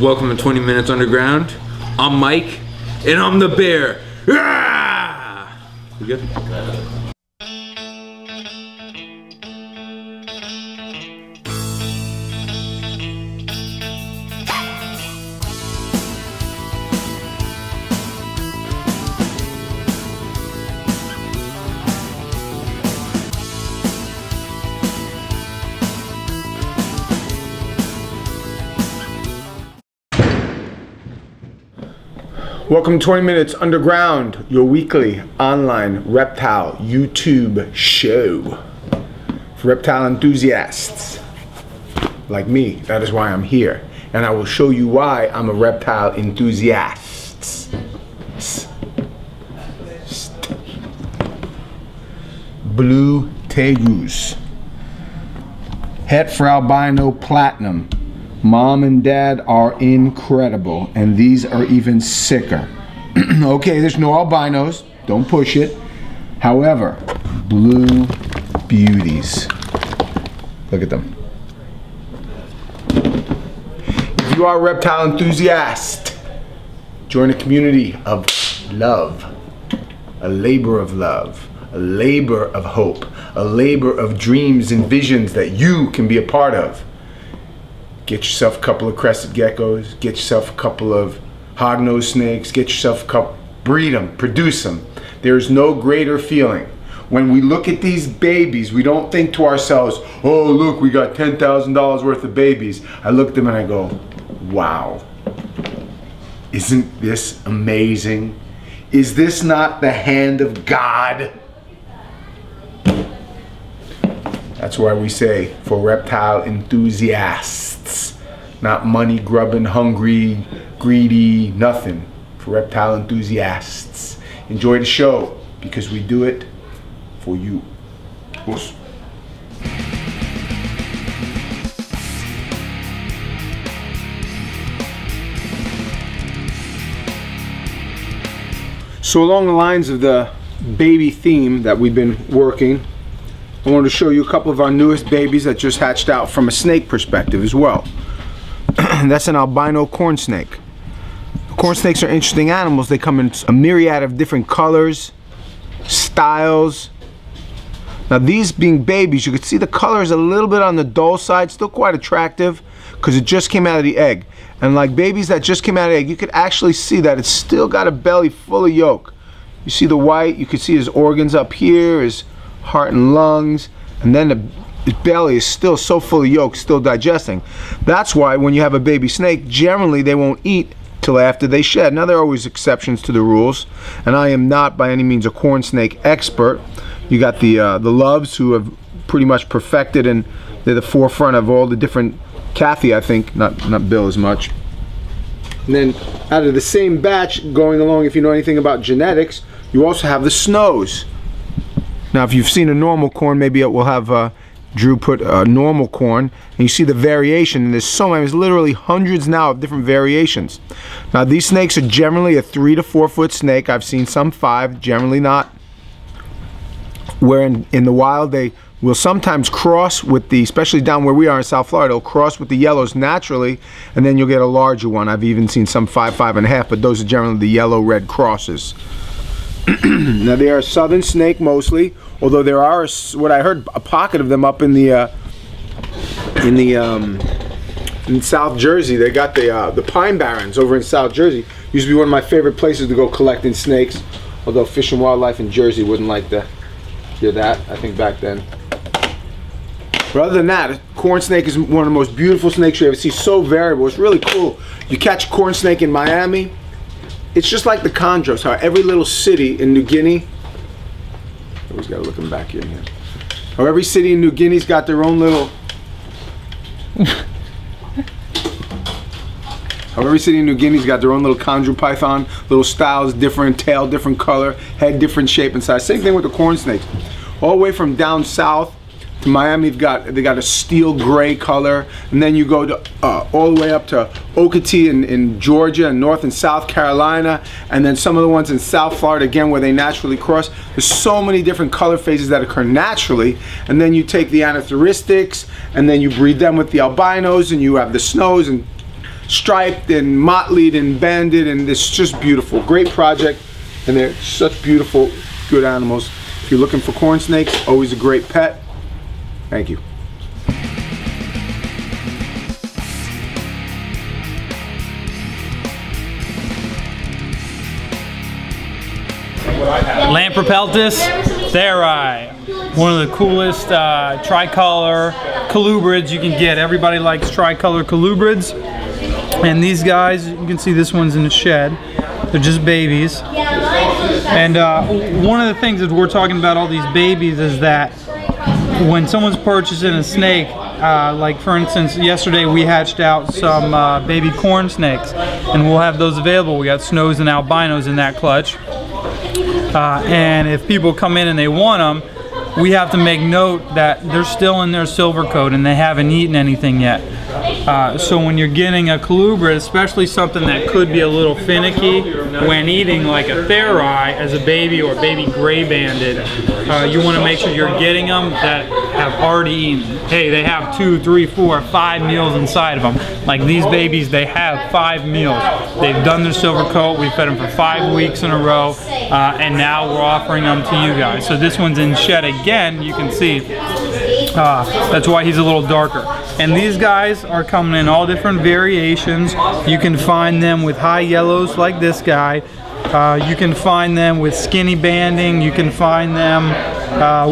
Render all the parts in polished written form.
Welcome to 20 Minutes Underground. I'm Mike, and I'm the bear. Ah! You good? Welcome to 20 Minutes Underground, your weekly online reptile YouTube show for reptile enthusiasts like me. That is why I'm here, and I will show you why I'm a reptile enthusiast. Blue tegus, het for albino platinum. Mom and dad are incredible, and these are even sicker. Okay, there's no albinos, don't push it. However, blue beauties. Look at them. If you are a reptile enthusiast, join a community of love, a labor of love, a labor of hope, a labor of dreams and visions that you can be a part of. Get yourself a couple of crested geckos, get yourself a couple of hognose snakes, get yourself a couple, breed them, produce them. There's no greater feeling. When we look at these babies, we don't think to ourselves, oh look, we got $10,000 worth of babies. I look at them and I go, wow, isn't this amazing? Is this not the hand of God? That's why we say, for reptile enthusiasts, not money grubbing, hungry, greedy, nothing. For reptile enthusiasts. Enjoy the show, because we do it for you. Oops. So along the lines of the baby theme that we've been working, I wanted to show you a couple of our newest babies that just hatched out from a snake perspective as well. That's an albino corn snake. Corn snakes are interesting animals. They come in a myriad of different colors, styles. Now these being babies, you can see the color is a little bit on the dull side, still quite attractive because it just came out of the egg. And like babies that just came out of the egg, you could actually see that it's still got a belly full of yolk. You see the white, you can see his organs up here, his heart and lungs, and then the belly is still so full of yolk, still digesting. That's why when you have a baby snake, generally they won't eat till after they shed. Now there are always exceptions to the rules, and I am not by any means a corn snake expert. You got the Loves, who have pretty much perfected, and they're the forefront of all the different. Kathy, I think, not Bill as much. And then out of the same batch, going along, if you know anything about genetics, you also have the Snows. Now if you've seen a normal corn, maybe it will have Drew put a normal corn, and you see the variation, and there's so many, there's literally hundreds now of different variations. Now these snakes are generally a 3 to 4 foot snake. I've seen some 5, generally not. Where in the wild they will sometimes cross with the, especially down where we are in South Florida, they'll cross with the yellows naturally, and then you'll get a larger one. I've even seen some 5, 5.5, but those are generally the yellow-red crosses. Now they are a southern snake mostly, although there are, what I heard, a pocket of them up in South Jersey. They got the Pine Barrens over in South Jersey. Used to be one of my favorite places to go collecting snakes, although Fish and Wildlife in Jersey wouldn't like to hear that, I think, back then. But other than that, a corn snake is one of the most beautiful snakes you ever see. So variable, it's really cool. You catch a corn snake in Miami, it's just like the chondros, how every little city in New Guinea, always gotta look them back here. How every city in New Guinea's got their own little, how every city in New Guinea's got their own little chondro python, little styles, different tail, different color, head, different shape and size. Same thing with the corn snakes. All the way from down south to Miami, they got a steel gray color, and then you go to all the way up to Okatee in Georgia and North and South Carolina, and then some of the ones in South Florida again where they naturally cross. There's so many different color phases that occur naturally, and then you take the anathyristics and then you breed them with the albinos, and you have the Snows, and striped and motleyed and banded, and it's just beautiful. Great project, and they're such beautiful, good animals. If you're looking for corn snakes, always a great pet. Thank you. Lamprepeltis thayeri, one of the coolest tricolor colubrids you can get. Everybody likes tricolor colubrids, and these guys, you can see this one's in the shed. They're just babies. And one of the things that we're talking about all these babies is that when someone's purchasing a snake, like for instance, yesterday we hatched out some baby corn snakes, and we'll have those available. We got snows and albinos in that clutch. And if people come in and they want them, we have to make note that they're still in their silver coat and they haven't eaten anything yet. So when you're getting a colubrid, especially something that could be a little finicky when eating, like a thayeri as a baby or baby gray banded, you want to make sure you're getting them that have already eaten. Hey, they have 2, 3, 4, 5 meals inside of them. Like these babies, they have 5 meals. They've done their silver coat. We fed them for 5 weeks in a row, and now we're offering them to you guys. So this one's in shed again. You can see that's why he's a little darker. And these guys are coming in all different variations. You can find them with high yellows like this guy. You can find them with skinny banding. You can find them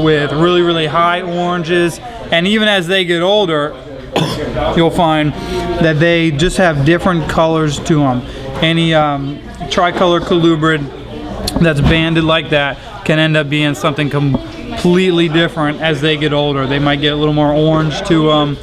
with really, really high oranges. And even as they get older, you'll find that they just have different colors to them. Any tricolor colubrid that's banded like that can end up being something completely different as they get older. They might get a little more orange to them.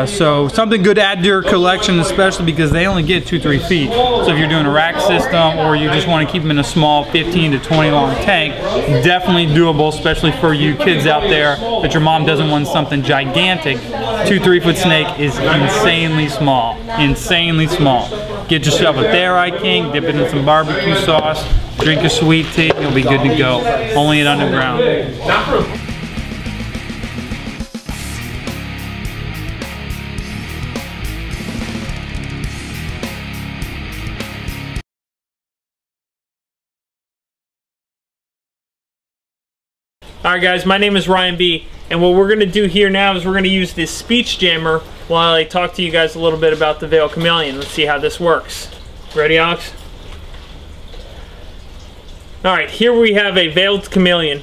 So something good to add to your collection, especially because they only get 2-3 feet. So if you're doing a rack system or you just want to keep them in a small 15 to 20 long tank, definitely doable, especially for you kids out there that your mom doesn't want something gigantic. 2-3 foot snake is insanely small, insanely small. Get yourself a thayeri king, dip it in some barbecue sauce, drink a sweet tea, you'll be good to go. Only at Underground. Alright guys, my name is Ryan B, and what we're going to do here now is we're going to use this speech jammer while I talk to you guys a little bit about the veiled chameleon. Let's see how this works. Ready, Alex? Alright, here we have a veiled chameleon.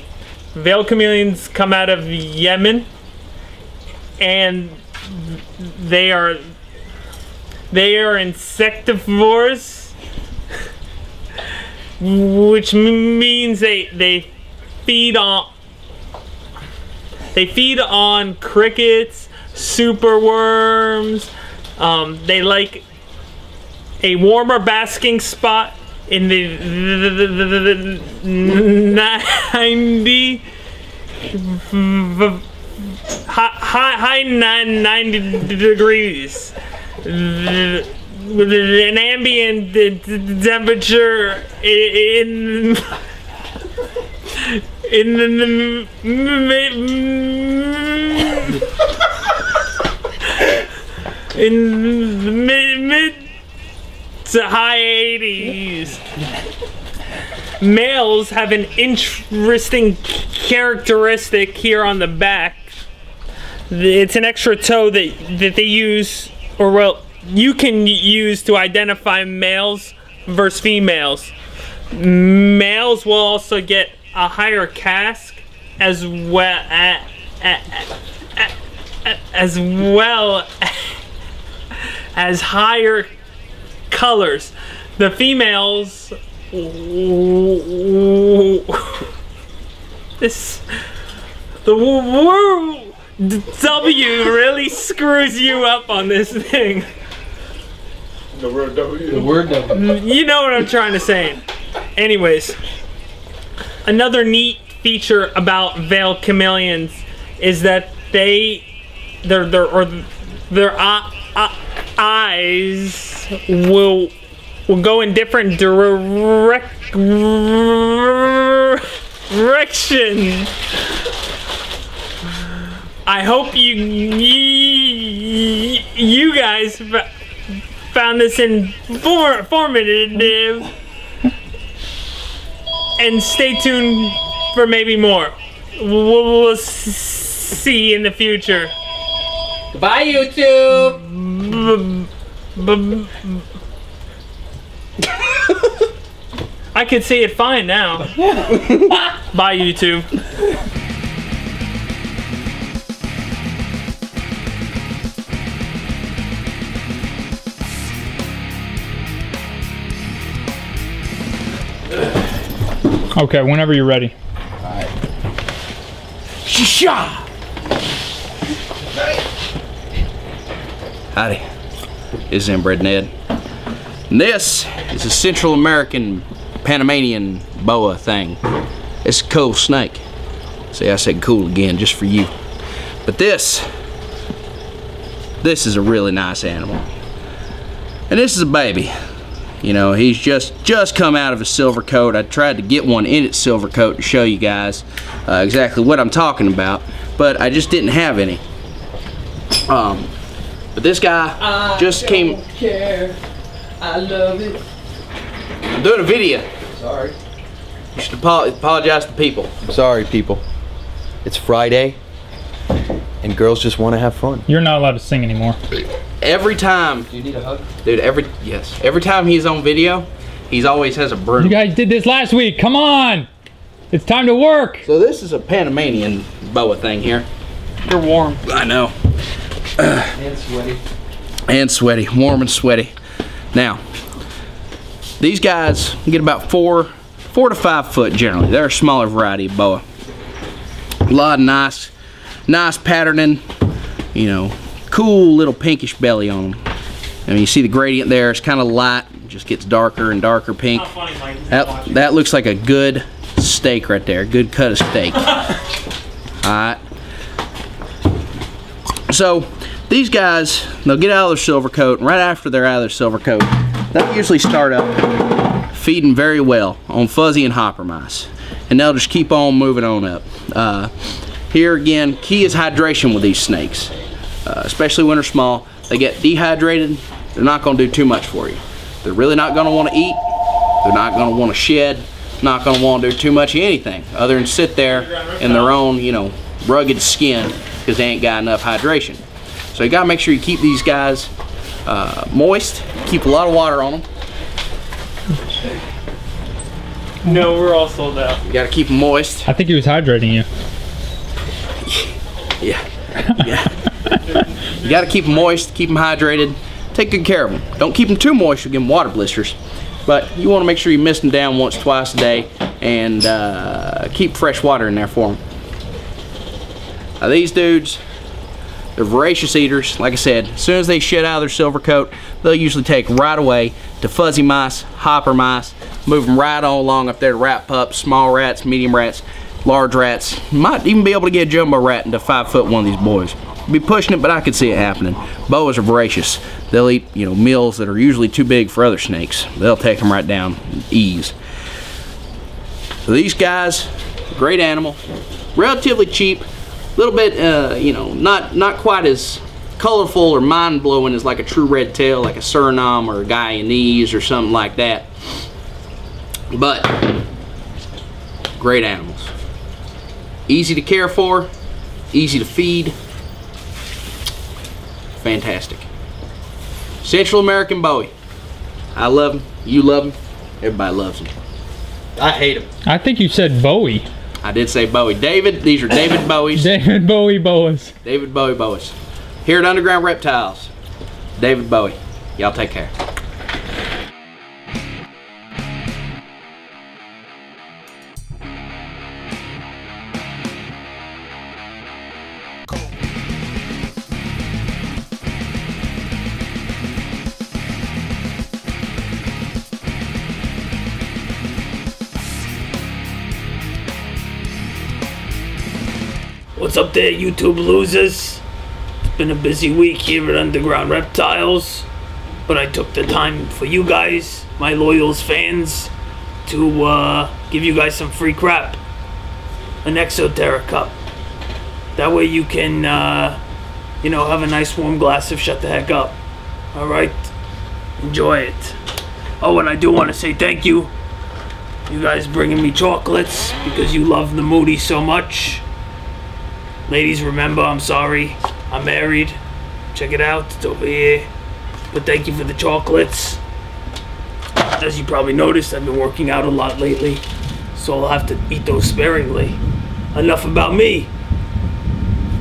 Veiled chameleons come out of Yemen, and they are insectivores, which means they feed on crickets, superworms. They like a warmer basking spot in the 90 degrees with an ambient temperature in the mid to high 80s. Males have an interesting characteristic here on the back. It's an extra toe that they use, or well, you can use to identify males versus females. Males will also get a higher casque as well as higher colors. The females, the word W really screws you up on this thing. The word W. The word W. You know what I'm trying to say. Anyways, another neat feature about veiled chameleons is that their eyes will go in different directions. I hope you guys found this informative. And stay tuned for maybe more. We'll see in the future. Bye, YouTube. I can see it fine now. Bye, YouTube. Okay, whenever you're ready. Alright. Howdy, this is Inbred Ned. And this is a Central American Panamanian boa thing. It's a cool snake. See, I said cool again just for you. But this is a really nice animal. And this is a baby. You know, he's just come out of a silver coat. I tried to get one in its silver coat to show you guys exactly what I'm talking about, but I just didn't have any. But this guy just came. Care. I love it. I'm doing a video. Sorry. You should apologize to people. I'm sorry, people. It's Friday, and girls just want to have fun. You're not allowed to sing anymore. Every time, Do you need a hug? dude, every time he's on video, he's always has a broom. You guys did this last week. Come on. It's time to work. So this is a Panamanian boa thing here. You're warm. I know. And sweaty. And sweaty, warm and sweaty. Now, these guys get about 4 to 5 foot generally. They're a smaller variety of boa. A lot of nice patterning, you know, cool little pinkish belly on them. I mean, you see the gradient there, it's kind of light, it just gets darker and darker pink. Not funny, Mike. That looks like a good steak right there, good cut of steak. Alright. So, these guys, they'll get out of their silver coat, and right after they're out of their silver coat, they'll usually start up feeding very well on fuzzy and hopper mice. And they'll just keep on moving on up. Here again, key is hydration with these snakes. Especially when they're small. They get dehydrated, they're not going to do too much for you. They're really not going to want to eat, they're not going to want to shed, not going to want to do too much of anything other than sit there in their own, you know, rugged skin because they ain't got enough hydration. So you got to make sure you keep these guys moist, keep a lot of water on them. No, we're all sold out. You got to keep them moist. I think he was hydrating you. Yeah. You got to keep them moist, keep them hydrated, take good care of them. Don't keep them too moist, you'll give them water blisters. But you want to make sure you mist them down once, twice a day and keep fresh water in there for them. Now these dudes, they're voracious eaters. Like I said, as soon as they shed out of their silver coat, they'll usually take right away to fuzzy mice, hopper mice, move them right on along up there to rat pups, small rats, medium rats, large rats. Might even be able to get a jumbo rat into 5 foot one of these boys. Be pushing it, but I could see it happening. Boas are voracious. They'll eat, you know, meals that are usually too big for other snakes. They'll take them right down with ease. So these guys, great animal, relatively cheap, a little bit, you know, not quite as colorful or mind-blowing as like a true red tail, like a Suriname or a Guyanese or something like that. But great animals. Easy to care for, easy to feed. Fantastic. Central American Bowie. I love them. You love them. Everybody loves them. I hate them. I think you said Bowie. I did say Bowie. David, these are David Bowies. David Bowie boas. David Bowie Bowies. Here at Underground Reptiles, David Bowie. Y'all take care. What's up there, YouTube losers? It's been a busy week here at Underground Reptiles, but I took the time for you guys, my loyals fans, to give you guys some free crap. An Exoterra cup. That way you can, you know, have a nice warm glass of shut the heck up. Alright? Enjoy it. Oh, and I do want to say thank you. You guys bringing me chocolates because you love the Moody so much. Ladies, remember, I'm sorry. I'm married. Check it out. It's over here. But thank you for the chocolates. As you probably noticed, I've been working out a lot lately, so I'll have to eat those sparingly. Enough about me.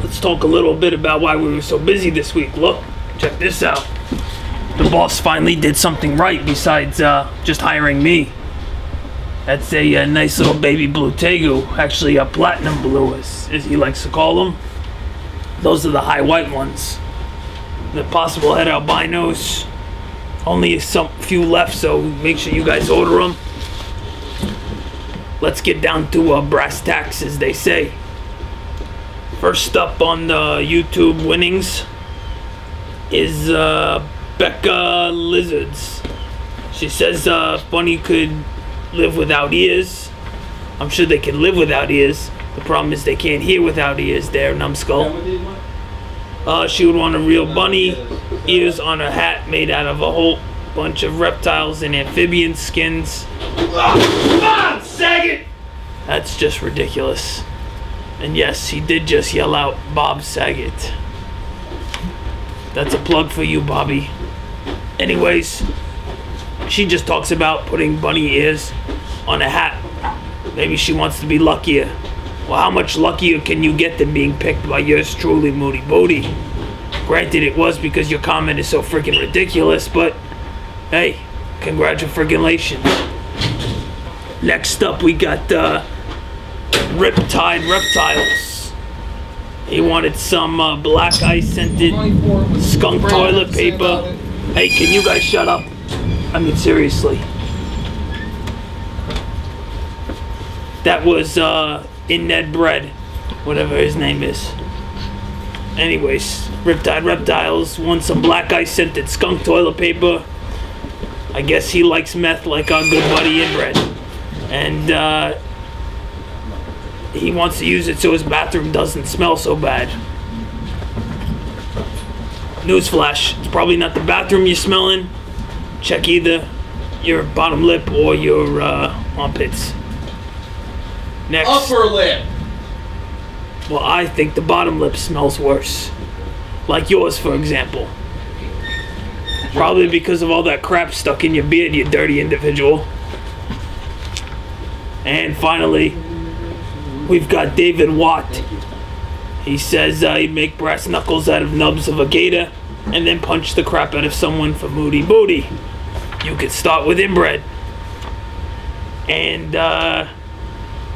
Let's talk a little bit about why we were so busy this week. Look, check this out. The boss finally did something right besides just hiring me. That's a nice little baby blue tegu, actually a platinum blue as he likes to call them. Those are the high white ones. The possible head albinos. Only some few left, so make sure you guys order them. Let's get down to brass tacks, as they say. First up on the YouTube winnings is Becca Lizards. She says bunny could live without ears. I'm sure they can live without ears. The problem is they can't hear without ears there, numbskull. She would want a real bunny, ears on her hat made out of a whole bunch of reptiles and amphibian skins. Saget! That's just ridiculous. And yes, he did just yell out Bob Saget. That's a plug for you, Bobby. Anyways, she just talks about putting bunny ears on a hat. Maybe she wants to be luckier. Well, how much luckier can you get than being picked by yours truly, Moody Booty? Granted, it was because your comment is so freaking ridiculous, but hey, congratulations. Next up, we got Riptide Reptiles. He wanted some black ice scented skunk toilet paper. Hey, can you guys shut up? I mean, seriously. That was in Ned Bread, whatever his name is. Anyways, Riptide Reptiles wants some black ice scented skunk toilet paper. I guess he likes meth like our good buddy Inbred. And he wants to use it so his bathroom doesn't smell so bad. Newsflash, it's probably not the bathroom you're smelling. Check either your bottom lip or your armpits. Next. Upper lip. Well, I think the bottom lip smells worse. Like yours, for example. Probably because of all that crap stuck in your beard, you dirty individual. And finally, we've got David Watt. He says he'd make brass knuckles out of nubs of a gator and then punch the crap out of someone for Moody Booty. You could start with inbred. And that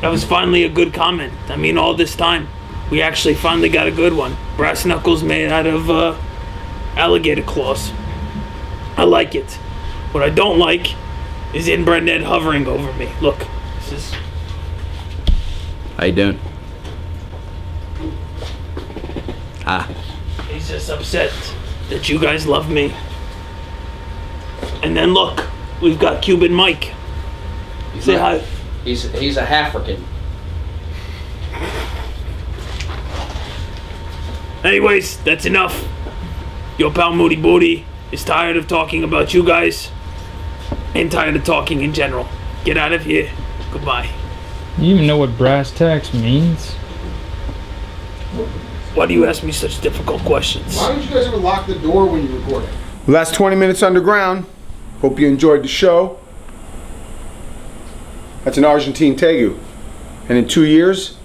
was finally a good comment. I mean, all this time, we actually finally got a good one. Brass knuckles made out of alligator claws. I like it. What I don't like is inbred Ned hovering over me. Look, this is... How you doing? Ah. He's just upset that you guys love me. And then look, we've got Cuban Mike. Say hi. He's a African. Anyways, that's enough. Your pal Moody Booty is tired of talking about you guys and tired of talking in general. Get out of here. Goodbye. You even know what brass tacks means? Why do you ask me such difficult questions? Why don't you guys ever lock the door when you record it? Last 20 minutes underground. Hope you enjoyed the show. That's an Argentine tegu. And in 2 years,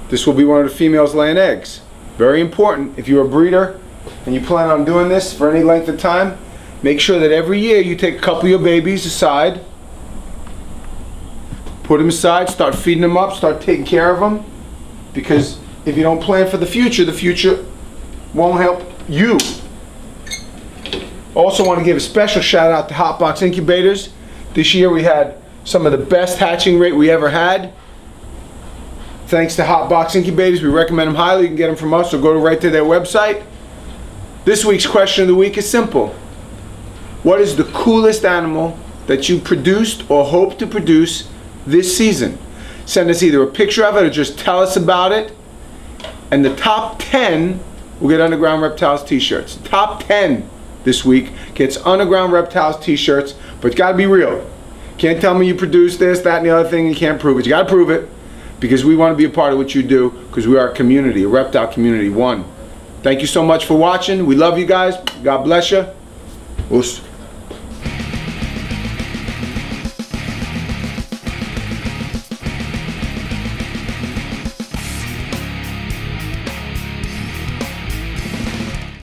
this will be one of the females laying eggs. Very important. If you're a breeder and you plan on doing this for any length of time, make sure that every year you take a couple of your babies aside, put them aside, start feeding them up, start taking care of them. Because if you don't plan for the future won't help you. Also want to give a special shout out to Hotbox Incubators. This year we had some of the best hatching rate we ever had. Thanks to Hotbox Incubators, we recommend them highly. You can get them from us or go right to their website. This week's question of the week is simple. What is the coolest animal that you produced or hope to produce this season? Send us either a picture of it or just tell us about it. And the top 10 will get Underground Reptiles t-shirts. Top 10 this week gets Underground Reptiles t-shirts, but it's got to be real. Can't tell me you produce this, that, and the other thing and you can't prove it. You got to prove it, because we want to be a part of what you do, because we are a community, a reptile community, one. Thank you so much for watching. We love you guys. God bless you. Oos.